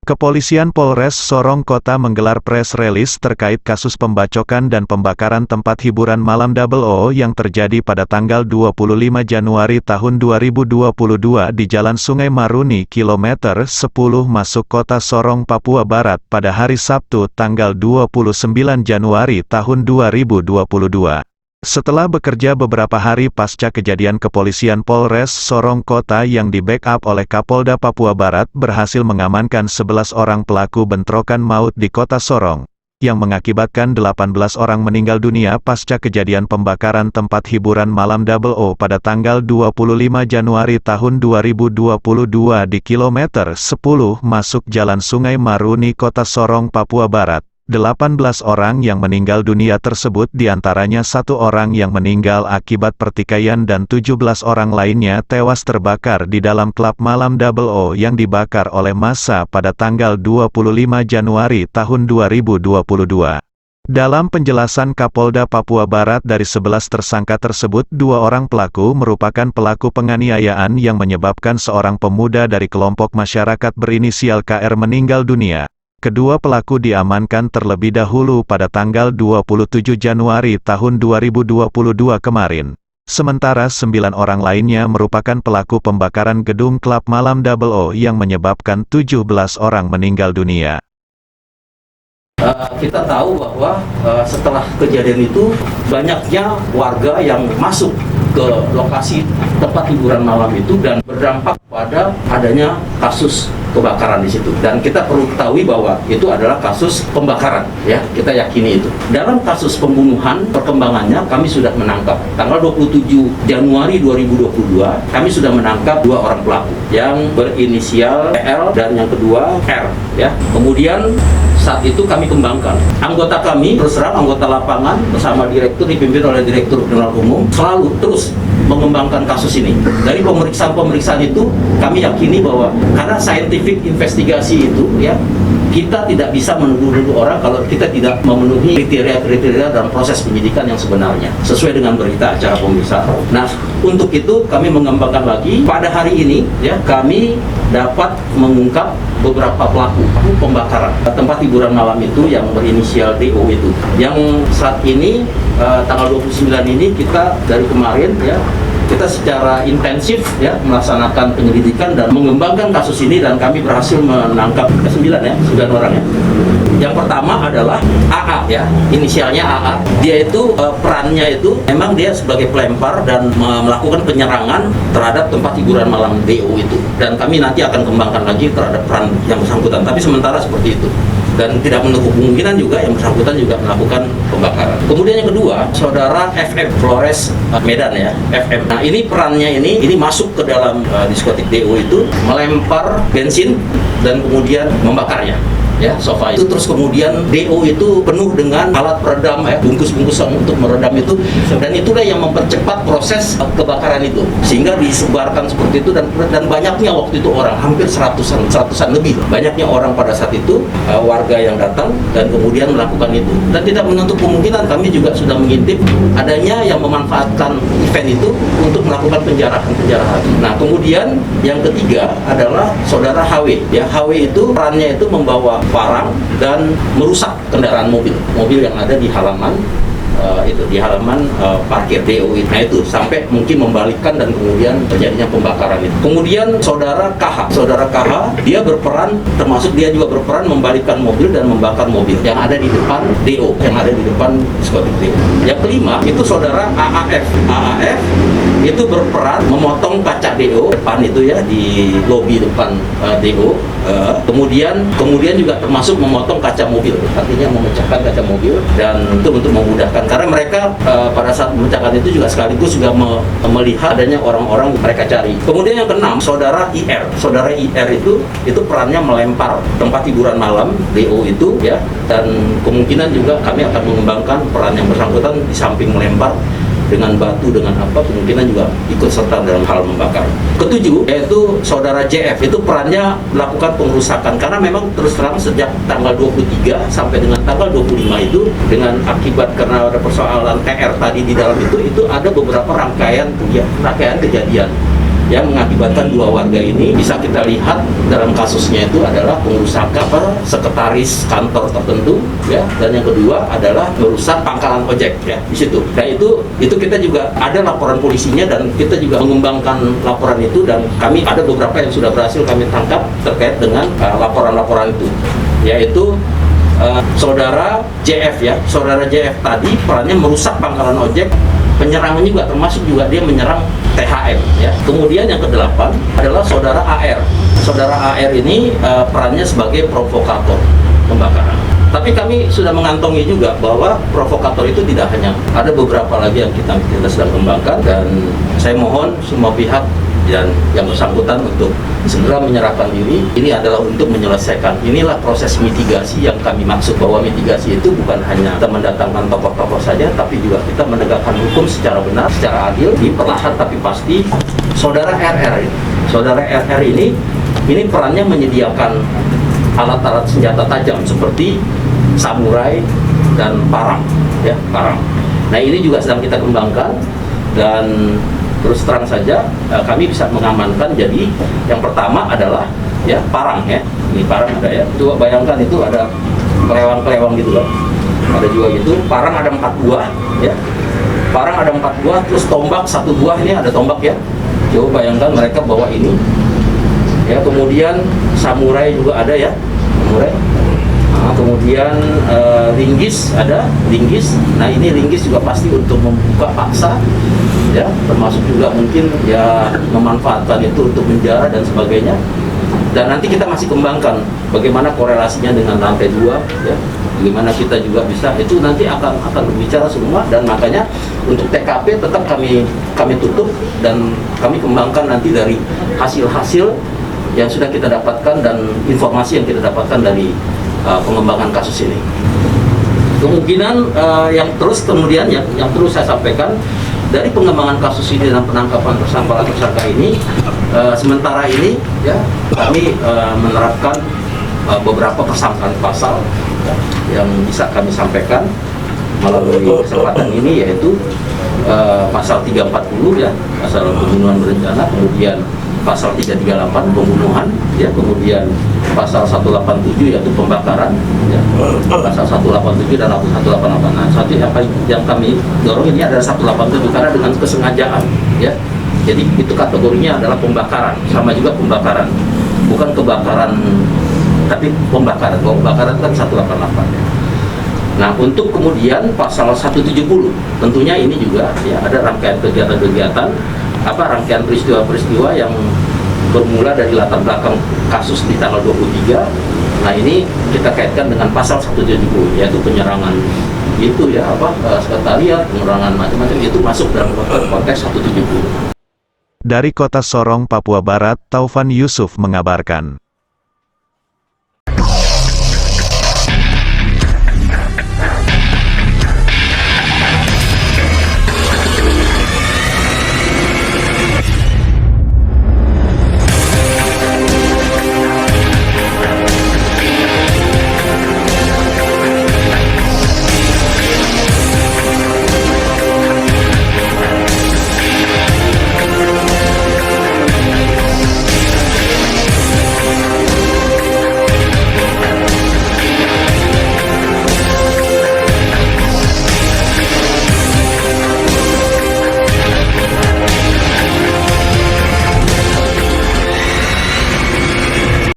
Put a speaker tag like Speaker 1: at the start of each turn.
Speaker 1: Kepolisian Polres Sorong Kota menggelar press release terkait kasus pembacokan dan pembakaran tempat hiburan malam Double O yang terjadi pada tanggal 25 Januari tahun 2022 di Jalan Sungai Maruni kilometer 10 masuk Kota Sorong, Papua Barat pada hari Sabtu tanggal 29 Januari tahun 2022. Setelah bekerja beberapa hari pasca kejadian, Kepolisian Polres Sorong Kota yang di-backup oleh Kapolda Papua Barat berhasil mengamankan 11 orang pelaku bentrokan maut di Kota Sorong, yang mengakibatkan 18 orang meninggal dunia pasca kejadian pembakaran tempat hiburan malam Double O pada tanggal 25 Januari tahun 2022 di kilometer 10 masuk Jalan Sungai Maruni Kota Sorong, Papua Barat. 18 orang yang meninggal dunia tersebut diantaranya 1 orang yang meninggal akibat pertikaian dan 17 orang lainnya tewas terbakar di dalam klub malam Double O yang dibakar oleh massa pada tanggal 25 Januari tahun 2022. Dalam penjelasan Kapolda Papua Barat, dari 11 tersangka tersebut 2 orang pelaku merupakan pelaku penganiayaan yang menyebabkan seorang pemuda dari kelompok masyarakat berinisial KR meninggal dunia. Kedua pelaku diamankan terlebih dahulu pada tanggal 27 Januari tahun 2022 kemarin. Sementara 9 orang lainnya merupakan pelaku pembakaran gedung klub malam Double O yang menyebabkan 17 orang meninggal dunia.
Speaker 2: Kita tahu bahwa setelah kejadian itu banyaknya warga yang masuk ke lokasi tempat hiburan malam itu dan berdampak pada adanya kasus kebakaran di situ. Dan kita perlu ketahui bahwa itu adalah kasus pembakaran, ya, kita yakini itu. Dalam kasus pembunuhan, perkembangannya kami sudah menangkap tanggal 27 Januari 2022 kami sudah menangkap 2 orang pelaku yang berinisial L dan yang kedua R, ya. Kemudian saat itu kami kembangkan anggota kami, terus terang anggota lapangan bersama direktur dipimpin oleh Direktur Kriminal Umum selalu terus mengembangkan kasus ini. Dari pemeriksaan itu kami yakini bahwa karena scientific investigasi itu, ya, kita tidak bisa menuduh orang kalau kita tidak memenuhi kriteria-kriteria dalam proses penyidikan yang sebenarnya sesuai dengan berita acara pemeriksaan. Nah, untuk itu kami mengembangkan lagi pada hari ini, ya, kami dapat mengungkap beberapa pelaku pembakaran tempat hiburan malam itu yang berinisial DO itu. Yang saat ini tanggal 29 ini kita dari kemarin, ya, kita secara intensif, ya, melaksanakan penyelidikan dan mengembangkan kasus ini dan kami berhasil menangkap 9 orang, ya. Yang pertama adalah AA, ya, inisialnya AA. Dia itu perannya itu memang dia sebagai pelempar dan melakukan penyerangan terhadap tempat hiburan malam DO itu. Dan kami nanti akan kembangkan lagi terhadap peran yang bersangkutan. Tapi sementara seperti itu. Dan tidak menutup kemungkinan juga yang bersangkutan juga melakukan pembakaran. Kemudian yang kedua, saudara FM Flores Medan, ya, FM. Nah, ini perannya ini masuk ke dalam diskotik DO itu, melempar bensin dan kemudian membakarnya, ya, sofa itu. Terus kemudian DO itu penuh dengan alat peredam, ya, bungkus-bungkusan untuk meredam itu, dan itulah yang mempercepat proses kebakaran itu sehingga disebarkan seperti itu. Dan banyaknya waktu itu orang, hampir seratusan lebih banyaknya orang pada saat itu, warga yang datang dan kemudian melakukan itu. Dan tidak menutup kemungkinan kami juga sudah mengintip adanya yang memanfaatkan event itu untuk melakukan penjarahan. Nah, kemudian yang ketiga adalah saudara HW, ya. HW itu perannya itu membawa barang dan merusak kendaraan mobil yang ada di halaman parkir DO itu. Nah, itu sampai mungkin membalikkan dan kemudian terjadinya pembakaran itu. Kemudian saudara KH dia berperan, termasuk dia juga berperan membalikkan mobil dan membakar mobil yang ada di depan DO, yang ada di depan diskotik DO. Yang kelima itu saudara AAF itu berperan memotong kaca DO depan itu, ya, di lobi depan DO. Kemudian juga termasuk memotong kaca mobil, artinya memecahkan kaca mobil, dan itu untuk memudahkan karena mereka pada saat memecahkan itu juga sekaligus juga melihat adanya orang-orang mereka cari. Kemudian yang keenam, saudara IR itu perannya melempar tempat hiburan malam DO itu, ya, dan kemungkinan juga kami akan mengembangkan peran yang bersangkutan di samping melempar dengan batu, dengan apa, kemungkinan juga ikut serta dalam hal membakar. Ketujuh, yaitu saudara JF, itu perannya melakukan pengerusakan karena memang terus terang sejak tanggal 23 sampai dengan tanggal 25 itu, dengan akibat karena ada persoalan TR tadi di dalam itu ada beberapa rangkaian kejadian yang mengakibatkan dua warga ini. Bisa kita lihat dalam kasusnya itu adalah pengerusakan sekretaris kantor tertentu, ya, dan yang kedua adalah merusak pangkalan ojek, ya, di situ. Nah itu kita juga ada laporan polisinya dan kita juga mengembangkan laporan itu, dan kami ada beberapa yang sudah berhasil kami tangkap terkait dengan laporan-laporan itu, yaitu saudara JF, ya, saudara JF tadi perannya merusak pangkalan ojek. Penyerangan juga termasuk juga dia menyerang THM, ya. Kemudian yang kedelapan adalah saudara AR. Saudara AR ini perannya sebagai provokator pembakaran. Tapi kami sudah mengantongi juga bahwa provokator itu tidak hanya, ada beberapa lagi yang kita sedang kembangkan, dan saya mohon semua pihak dan yang bersangkutan untuk segera menyerahkan diri. Ini adalah untuk menyelesaikan, inilah proses mitigasi yang kami maksud, bahwa mitigasi itu bukan hanya kita mendatangkan tokoh-tokoh saja, tapi juga kita menegakkan hukum secara benar, secara adil, perlahan tapi pasti. Saudara RR ini perannya menyediakan alat-alat senjata tajam seperti samurai dan parang, ya, parang. Nah ini juga sedang kita kembangkan, dan terus terang saja kami bisa mengamankan. Jadi yang pertama adalah, ya, parang, ya, ini parang ada, ya, coba bayangkan itu ada kelewang-kelewang gitu loh, ada juga gitu. Parang ada 4 buah, ya, parang ada 4 buah, terus tombak 1 buah, ini ada tombak, ya, coba bayangkan mereka bawa ini, ya. Kemudian samurai juga ada, ya, samurai. Nah, kemudian linggis ada, linggis. Nah ini linggis juga pasti untuk membuka paksa, ya, termasuk juga mungkin, ya, memanfaatkan itu untuk menjara dan sebagainya. Dan nanti kita masih kembangkan bagaimana korelasinya dengan lantai 2, ya, bagaimana kita juga bisa, itu nanti akan berbicara semua. Dan makanya untuk TKP tetap kami tutup, dan kami kembangkan nanti dari hasil-hasil yang sudah kita dapatkan dan informasi yang kita dapatkan dari pengembangan kasus ini. Kemungkinan yang terus kemudian yang terus saya sampaikan dari pengembangan kasus ini dan penangkapan tersangka ini, sementara ini, ya, kami menerapkan beberapa persangkaan pasal, ya, yang bisa kami sampaikan melalui kesempatan ini, yaitu pasal 340, ya, pasal pembunuhan berencana, kemudian pasal 338 pembunuhan, ya, kemudian pasal 187 yaitu pembakaran, ya, pasal 187 dan 188. Nah, satu yang kami dorong ini adalah 187 karena dengan kesengajaan, ya. Jadi itu kategorinya adalah pembakaran, sama juga pembakaran, bukan kebakaran, tapi pembakaran. Kalau pembakaran kan 188, ya. Nah, untuk kemudian pasal 170 tentunya ini juga, ya, ada rangkaian kegiatan-kegiatan, rangkaian peristiwa-peristiwa yang bermula dari latar belakang kasus di tanggal 23. Nah ini kita kaitkan dengan pasal 170, yaitu penyerangan itu, ya, sekretariat, penyerangan macam-macam, itu masuk dalam konteks 170.
Speaker 1: Dari Kota Sorong, Papua Barat, Taufan Yusuf mengabarkan.